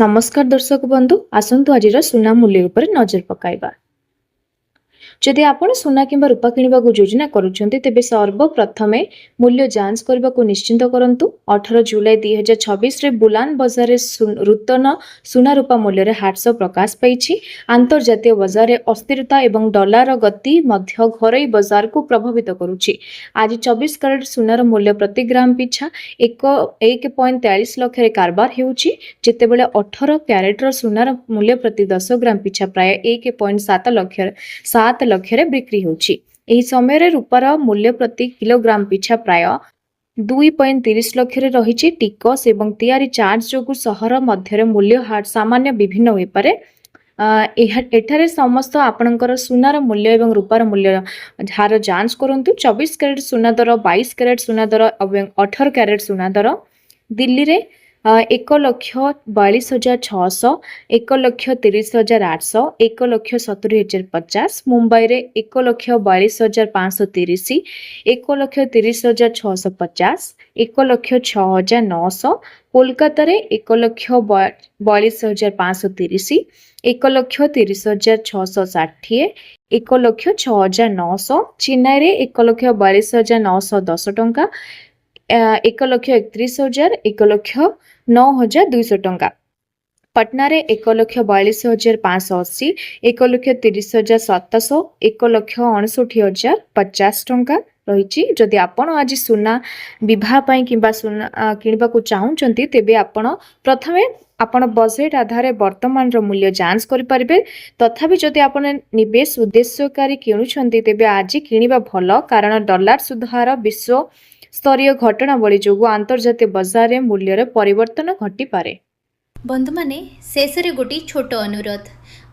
नमस्कार दर्शक बंधु आसतु आज सुना मूल्य उपर नजर पकाइबा। जदि आपण सुना किंबा रूपा किणवाक योजना करुछंती तेबे सर्वप्रथमे मूल्य जांच करने को निश्चिंत करंतु। 18 जुलाई 2026 रे बुलान बजार रे नूतन सुना रूपा मूल्य रे ह्रास प्रकाश पाइछि। अंतर्जातीय बजार रे अस्थिरता एवं डॉलर गति मध्य घरोई बजार को प्रभावित करुछि। आज 24 कैरेट सुनार मूल्य प्रति ग्राम पिछा 1.43 लाख रे कारबार हेउछि, जेतेबेले 18 कैरेट रो सुनार मूल्य प्रति 10 ग्राम पिछा प्राय 1.7 लाख रे बिक्री होछि। एही समय रूपार मूल्य प्रति किलोग्राम पिछा प्राय 2.30 लाख रे रहिछि। टिकस एवं तैयारी चार्ज जोगु सहर मध्य मूल्य हार सामान्य विभिन्न होई पारे। एठारे समस्त आपणकर सुनार मूल्य एवं रूपार मूल्य हार जांच करंतु। 24 कैरेट सुना दर, 22 कैरेट सुना दर एवं 18 कैरेट सुना दर दिल्ली रे 1,42,600, 1,30,800, 1,70,050, मुंबई रे 1,42,530, 1,30,650, 1,06,900, कोलकाता रे 1,42,530, 1,30,660, 1,06,900, चेन्नई रे 1,42,910 टंका, 1,31,000, 1,09,200 टंका। पटना रे 1,42,580, 1,30,700, 1,69,050 टंका रही। जदि आपण आज सुना विवाह किंबा सुना किणवा को चाहूचंती तेबे आपण प्रथमे आपण बजेट आधार वर्तमान रो मूल्य जांच करि परिबे। तथापि जदि आपण निवेश उद्देश्यकारी किणुछंती तेबे आज किणवा भलो, कारण डॉलर सुधार विश्व स्तरीय घटनावली जोगु अंतर्जातीय बजार में मूल्य परिवर्तन घटी पारे। बंधु माने शेष रे गोटी छोट अनुरोध,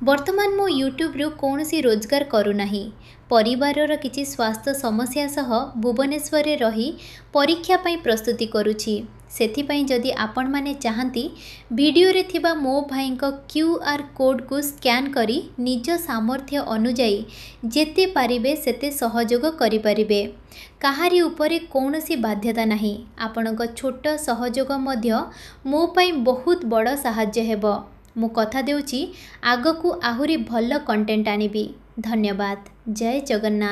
वर्तमान मो यूट्यूब रो कौनसी रोजगार करू नाही। परिवार किछि स्वास्थ्य समस्या सह भुवनेश्वर रे रही परीक्षा पई प्रस्तुति करूछि। सेथिपई जदि आपण माने चाहंती वीडियो रे थिबा मो भाई को QR कोड को स्कैन करी निज सामर्थ्य अनुजाई जेते पारिबे सेते सहयोग करि परिबे। काहारी उपरे कौनसी बाध्यता नाही। आपणक छोट सहयोग मध्य मो पई बहुत बड़ सहाय्य हेबो। मु कथा देउची आगकू आहुरी भल कंटेंट आनिबी। धन्यवाद। जय जगन्नाथ।